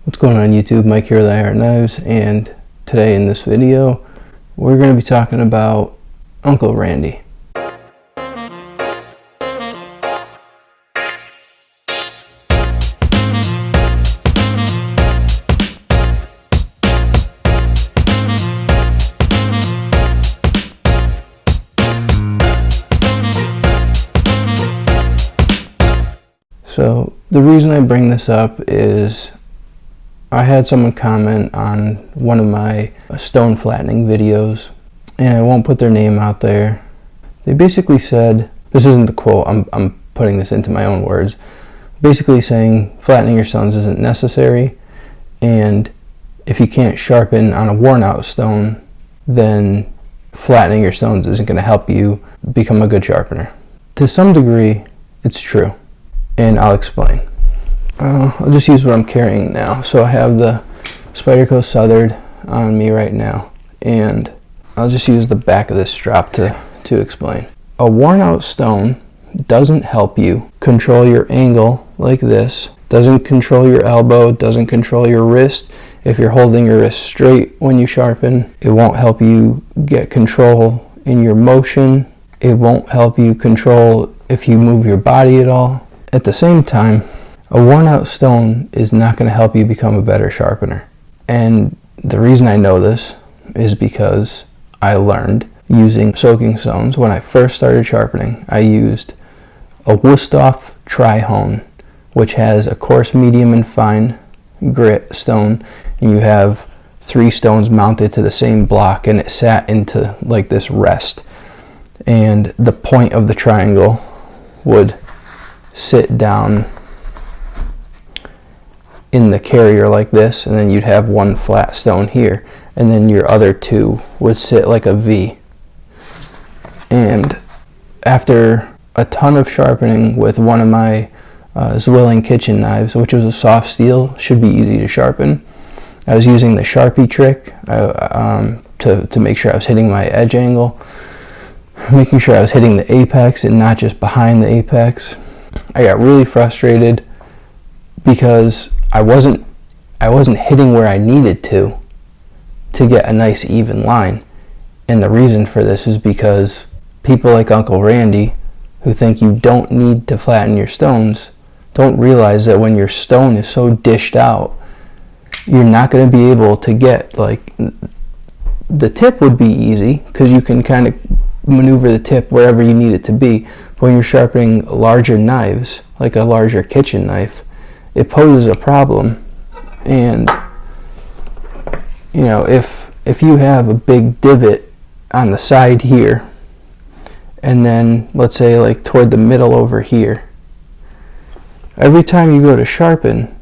What's going on YouTube? Mike here with Iron Knives, and today in this video we're going to be talking about Uncle Randy. So the reason I bring this up is I had someone comment on one of my stone flattening videos, and I won't put their name out there. They basically said, this isn't the quote, I'm putting this into my own words, basically saying flattening your stones isn't necessary, and if you can't sharpen on a worn out stone, then flattening your stones isn't going to help you become a good sharpener. To some degree, it's true. And I'll explain. I'll just use what I'm carrying now. So I have the Spyderco Southern on me right now, and I'll just use the back of this strop to explain. A worn out stone doesn't help you control your angle like this, doesn't control your elbow, doesn't control your wrist. If you're holding your wrist straight when you sharpen, it won't help you get control in your motion. It won't help you control if you move your body at all. At the same time, a worn out stone is not going to help you become a better sharpener. And the reason I know this is because I learned using soaking stones. When I first started sharpening, I used a Wüsthof tri-hone, which has a coarse, medium, and fine grit stone, and you have 3 stones mounted to the same block, and it sat into like this rest. And the point of the triangle would sit down in the carrier like this, and then you'd have one flat stone here, and then your other 2 would sit like a V. And after a ton of sharpening with one of my Zwilling kitchen knives, which was a soft steel, should be easy to sharpen, I was using the Sharpie trick to make sure I was hitting my edge angle, making sure I was hitting the apex and not just behind the apex. I got really frustrated because I wasn't hitting where I needed to get a nice even line. And the reason for this is because people like Uncle Randy, who think you don't need to flatten your stones, don't realize that when your stone is so dished out, you're not going to be able to get, like, the tip would be easy because you can kind of maneuver the tip wherever you need it to be. But when you're sharpening larger knives, like a larger kitchen knife, it poses a problem. And you know, if you have a big divot on the side here, and then let's say like toward the middle over here, every time you go to sharpen,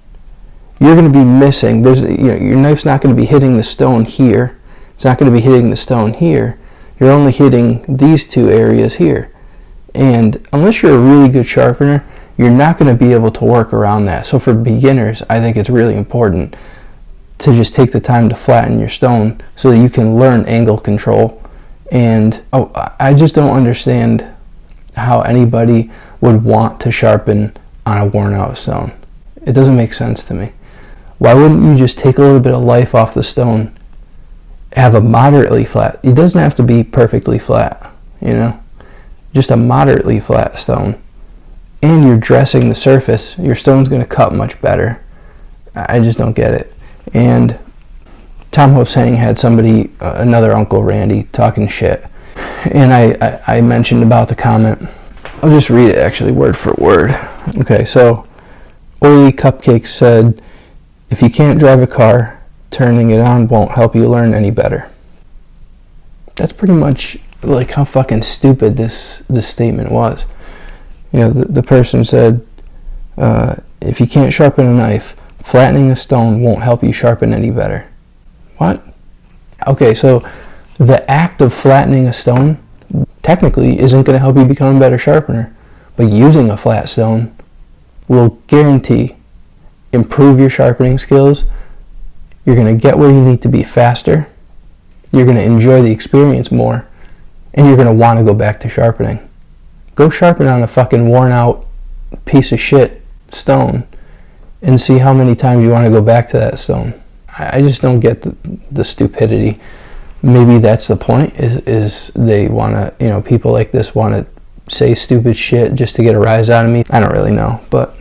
you're going to be missing. Your knife's not going to be hitting the stone here. It's not going to be hitting the stone here. You're only hitting these 2 areas here. And unless you're a really good sharpener, you're not going to be able to work around that. So for beginners, I think it's really important to just take the time to flatten your stone so that you can learn angle control. And I just don't understand how anybody would want to sharpen on a worn out stone. It doesn't make sense to me. Why wouldn't you just take a little bit of life off the stone, have a moderately flat, it doesn't have to be perfectly flat, you know, just a moderately flat stone, and you're dressing the surface, your stone's going to cut much better. I just don't get it. And Tom Hosang had somebody, another Uncle Randy, talking shit, and I mentioned about the comment. I'll just read it actually word for word. Okay, so Oily Cupcake said, if you can't drive a car, turning it on won't help you learn any better. That's pretty much like how fucking stupid this statement was. You know, the person said, if you can't sharpen a knife, flattening a stone won't help you sharpen any better. What? Okay, so the act of flattening a stone technically isn't going to help you become a better sharpener, but using a flat stone will guarantee improve your sharpening skills. You're going to get where you need to be faster, you're going to enjoy the experience more, and you're going to want to go back to sharpening. Go sharpen on a fucking worn out piece of shit stone and see how many times you want to go back to that stone. I just don't get the stupidity. Maybe that's the point, is they want to, you know, people like this want to say stupid shit just to get a rise out of me. I don't really know, but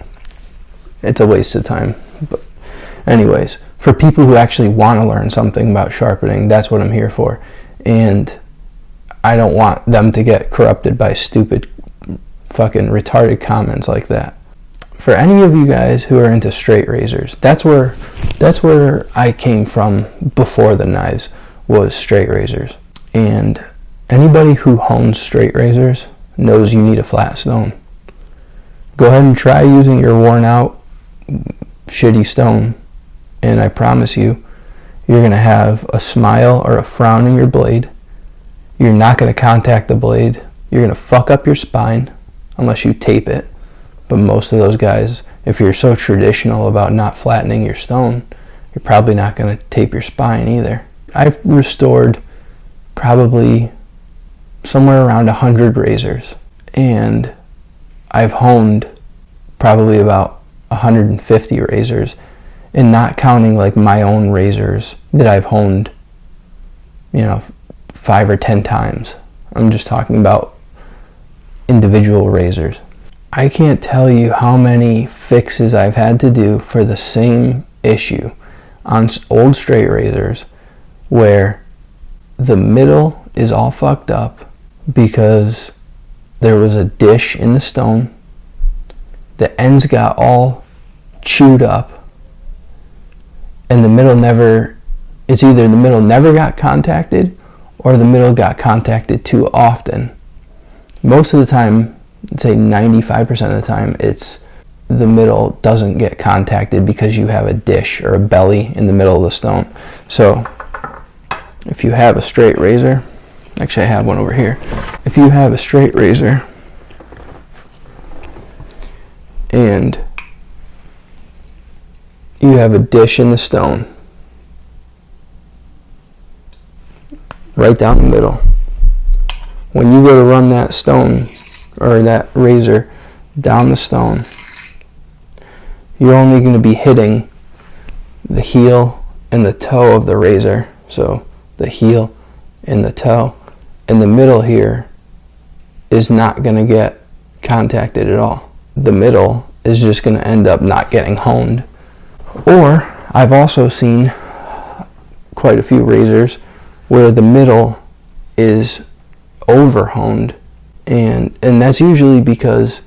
it's a waste of time. But anyways, for people who actually want to learn something about sharpening, that's what I'm here for. And I don't want them to get corrupted by stupid fucking retarded comments like that. For any of you guys who are into straight razors, that's where I came from before the knives, was straight razors. And anybody who hones straight razors knows you need a flat stone. Go ahead and try using your worn out shitty stone, and I promise you, you're going to have a smile or a frown in your blade. You're not going to contact the blade. You're going to fuck up your spine unless you tape it. But most of those guys, if you're so traditional about not flattening your stone, you're probably not going to tape your spine either. I've restored probably somewhere around 100 razors, and I've honed probably about 150 razors, and not counting like my own razors that I've honed, you know, 5 or 10 times. I'm just talking about individual razors. I can't tell you how many fixes I've had to do for the same issue on old straight razors, where the middle is all fucked up because there was a dish in the stone, the ends got all chewed up, and the middle never, it's either the middle never got contacted or the middle got contacted too often. Most of the time, I'd say 95% of the time, it's the middle doesn't get contacted because you have a dish or a belly in the middle of the stone. So if you have a straight razor, actually I have one over here. If you have a straight razor and you have a dish in the stone right down the middle, when you go to run that stone or that razor down the stone, you're only going to be hitting the heel and the toe of the razor. So the heel and the toe, and the middle here is not going to get contacted at all. The middle is just going to end up not getting honed. Or I've also seen quite a few razors where the middle is over honed, and that's usually because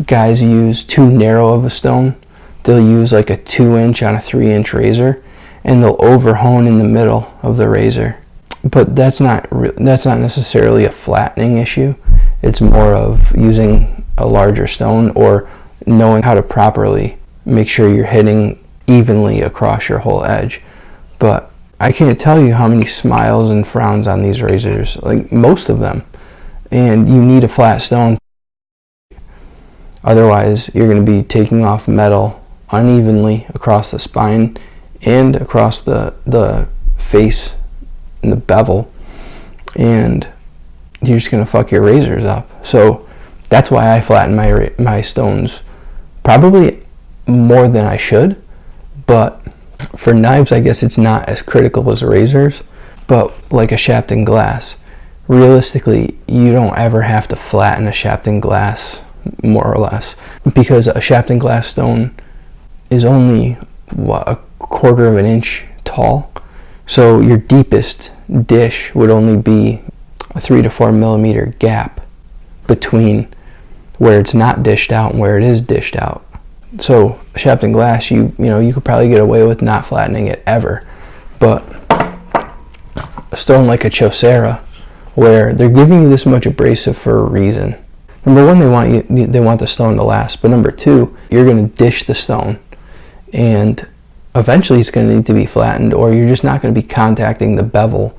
guys use too narrow of a stone. They'll use like a 2-inch on a 3-inch razor, and they'll over hone in the middle of the razor. But that's not necessarily a flattening issue. It's more of using a larger stone or knowing how to properly make sure you're hitting evenly across your whole edge. But I can't tell you how many smiles and frowns on these razors, like most of them. And you need a flat stone. Otherwise, you're going to be taking off metal unevenly across the spine and across the face and the bevel, and you're just going to fuck your razors up. So that's why I flatten my stones probably more than I should. But for knives, I guess it's not as critical as razors. But like a Shapton glass, realistically, you don't ever have to flatten a Shapton glass, more or less, because a Shapton glass stone is only a 1/4 of an inch tall. So your deepest dish would only be a 3 to 4 millimeter gap between where it's not dished out and where it is dished out. So Shapton glass, you could probably get away with not flattening it ever. But a stone like a Chaucera, where they're giving you this much abrasive for a reason. Number one, they want the stone to last, but number two, you're going to dish the stone, and eventually it's going to need to be flattened, or you're just not going to be contacting the bevel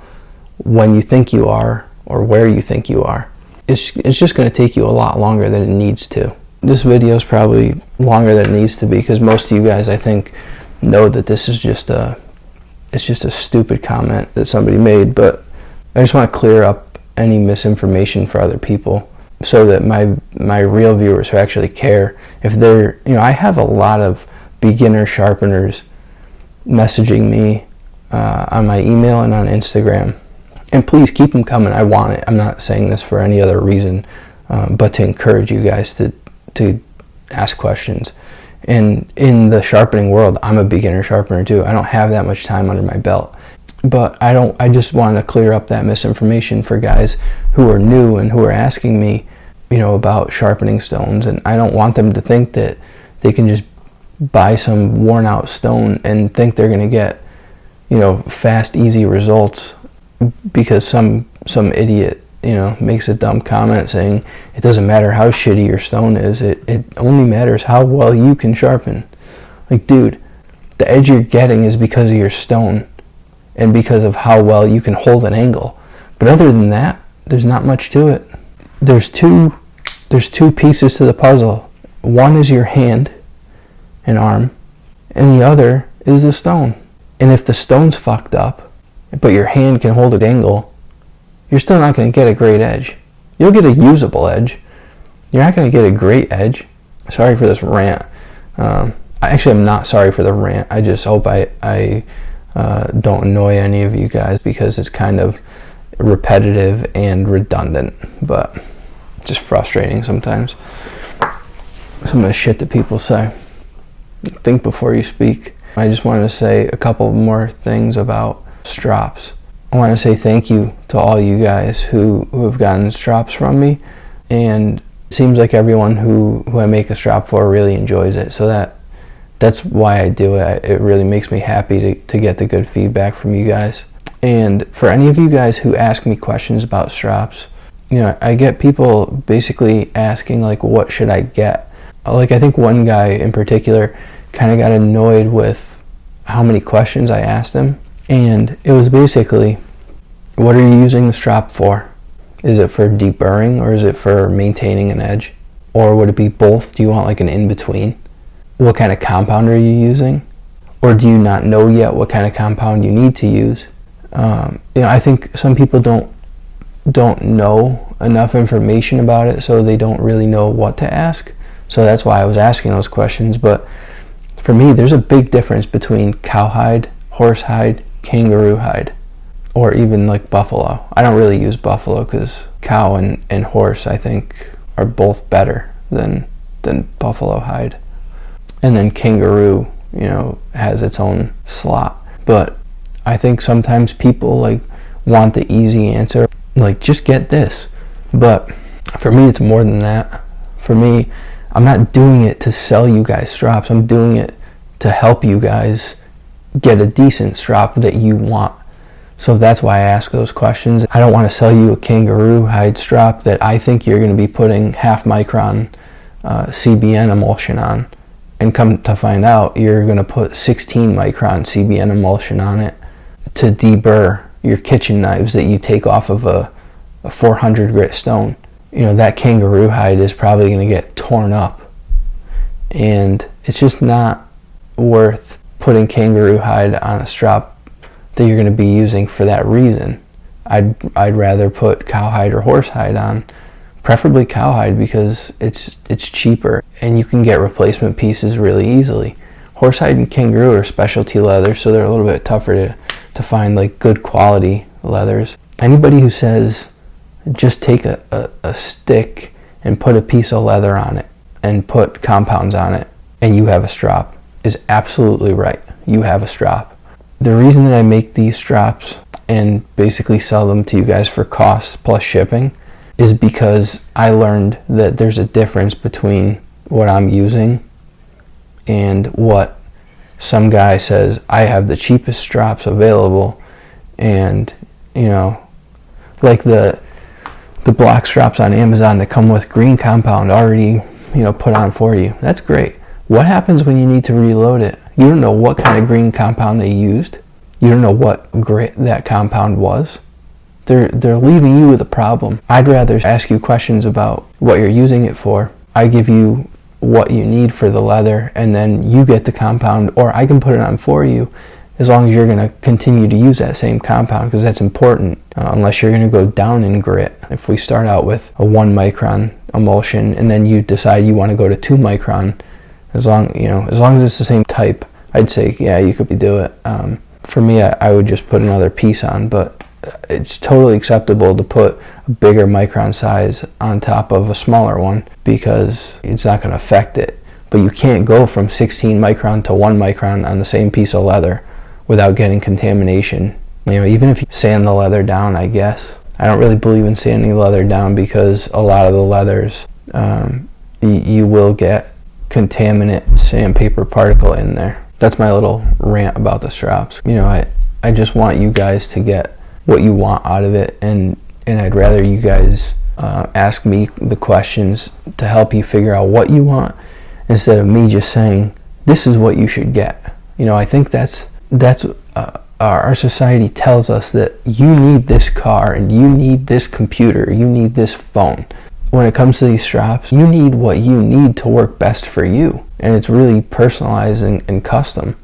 when you think you are or where you think you are. It's just going to take you a lot longer than it needs to. This video is probably longer than it needs to be because most of you guys, I think, know that this is just a stupid comment that somebody made, but I just want to clear up any misinformation for other people so that my real viewers who actually care, if they're, I have a lot of beginner sharpeners messaging me on my email and on Instagram. And please keep them coming. I want it. I'm not saying this for any other reason, but to encourage you guys to ask questions. And in the sharpening world, I'm a beginner sharpener too. I don't have that much time under my belt. But I just want to clear up that misinformation for guys who are new and who are asking me, about sharpening stones. And I don't want them to think that they can just buy some worn out stone and think they're going to get, fast, easy results because some idiot, makes a dumb comment saying it doesn't matter how shitty your stone is. It only matters how well you can sharpen. Like, dude, the edge you're getting is because of your stone and because of how well you can hold an angle. But other than that, there's not much to it. There's two pieces to the puzzle. One is your hand and arm, and the other is the stone. And if the stone's fucked up, but your hand can hold an angle, you're still not going to get a great edge. You'll get a usable edge. You're not going to get a great edge. Sorry for this rant. I'm not sorry for the rant. I just hope I don't annoy any of you guys because it's kind of repetitive and redundant, but just frustrating sometimes. Some of the shit that people say. Think before you speak. I just wanted to say a couple more things about strops. I want to say thank you to all you guys who have gotten strops from me, and it seems like everyone who I make a strop for really enjoys it, so that's why I do it. It really makes me happy to get the good feedback from you guys. And for any of you guys who ask me questions about strops, I get people basically asking, like, what should I get? Like, I think one guy in particular kind of got annoyed with how many questions I asked him. And it was basically, what are you using the strop for? Is it for deburring or is it for maintaining an edge? Or would it be both? Do you want like an in-between? What kind of compound are you using? Or do you not know yet what kind of compound you need to use? I think some people don't know enough information about it, so they don't really know what to ask. So that's why I was asking those questions. But for me, there's a big difference between cowhide, horsehide, kangaroo hide, or even like buffalo. I don't really use buffalo because cow and horse, I think, are both better than buffalo hide. And then kangaroo, has its own slot. But I think sometimes people like want the easy answer, like just get this. But for me, it's more than that. For me, I'm not doing it to sell you guys strops. I'm doing it to help you guys get a decent strop that you want. So that's why I ask those questions. I don't want to sell you a kangaroo hide strop that I think you're going to be putting 0.5 micron CBN emulsion on, and come to find out you're going to put 16 micron CBN emulsion on it to deburr your kitchen knives that you take off of a 400 grit stone. That kangaroo hide is probably going to get torn up, and it's just not worth putting kangaroo hide on a strop that you're going to be using for that reason. I'd rather put cowhide or horsehide on, preferably cowhide, because it's cheaper and you can get replacement pieces really easily. Horsehide and kangaroo are specialty leathers, so they're a little bit tougher to find like good quality leathers. Anybody who says just take a stick and put a piece of leather on it and put compounds on it and you have a strop is absolutely right. You have a strop. The reason that I make these strops and basically sell them to you guys for costs plus shipping is because I learned that there's a difference between what I'm using and what some guy says, I have the cheapest strops available, and like the block straps on Amazon that come with green compound already put on for you. That's great. What happens when you need to reload it? You don't know what kind of green compound they used. You don't know what grit that compound was. They're leaving you with a problem. I'd rather ask you questions about what you're using it for. I give you what you need for the leather, and then you get the compound, or I can put it on for you, as long as you're going to continue to use that same compound, because that's important, unless you're going to go down in grit. If we start out with a 1 micron emulsion and then you decide you want to go to 2 micron, As long as it's the same type, I'd say, yeah, you could do it. For me, I would just put another piece on, but it's totally acceptable to put a bigger micron size on top of a smaller one because it's not going to affect it. But you can't go from 16 micron to 1 micron on the same piece of leather without getting contamination. Even if you sand the leather down, I guess. I don't really believe in sanding leather down because a lot of the leathers, you will get contaminant sandpaper particle in there. That's my little rant about the straps. I just want you guys to get what you want out of it, and I'd rather you guys ask me the questions to help you figure out what you want instead of me just saying this is what you should get. I think that's our society tells us that you need this car and you need this computer, you need this phone. When it comes to these straps, you need what you need to work best for you, and it's really personalized and custom.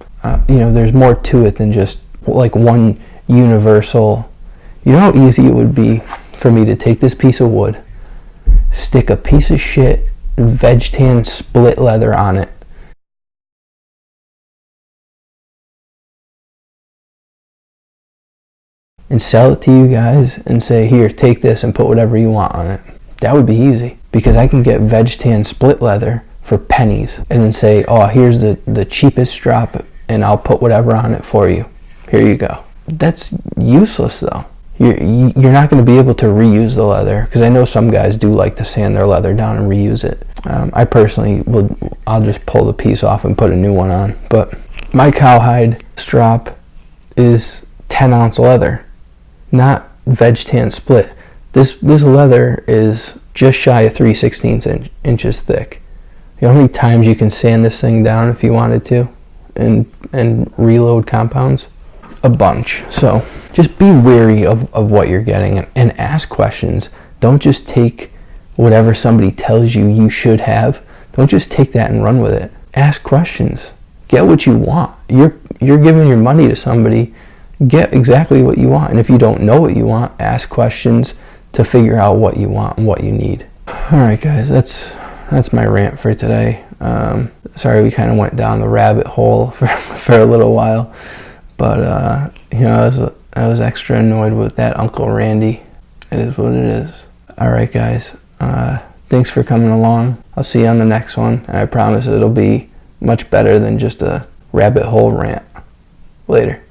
There's more to it than just like one universal. You know how easy it would be for me to take this piece of wood, stick a piece of shit veg tan split leather on it, and sell it to you guys and say, here, take this and put whatever you want on it. That would be easy, because I can get veg tan split leather for pennies and then say, oh, here's the cheapest strap and I'll put whatever on it for you. Here you go. That's useless though. You're not going to be able to reuse the leather, because I know some guys do like to sand their leather down and reuse it. I personally I'll just pull the piece off and put a new one on. But my cowhide strap is 10-ounce leather, not veg tan split. This leather is just shy of 3/16 inches thick. You know how many times you can sand this thing down if you wanted to and reload compounds? A bunch. So just be wary of what you're getting and ask questions. Don't just take whatever somebody tells you should have. Don't just take that and run with it. Ask questions. Get what you want. You're giving your money to somebody. Get exactly what you want. And if you don't know what you want, ask questions to figure out what you want and what you need. Alright guys, that's my rant for today. Sorry we kind of went down the rabbit hole for a little while, but I was extra annoyed with that Uncle Randy. It is what it is. Alright guys, thanks for coming along. I'll see you on the next one, and I promise it'll be much better than just a rabbit hole rant. Later.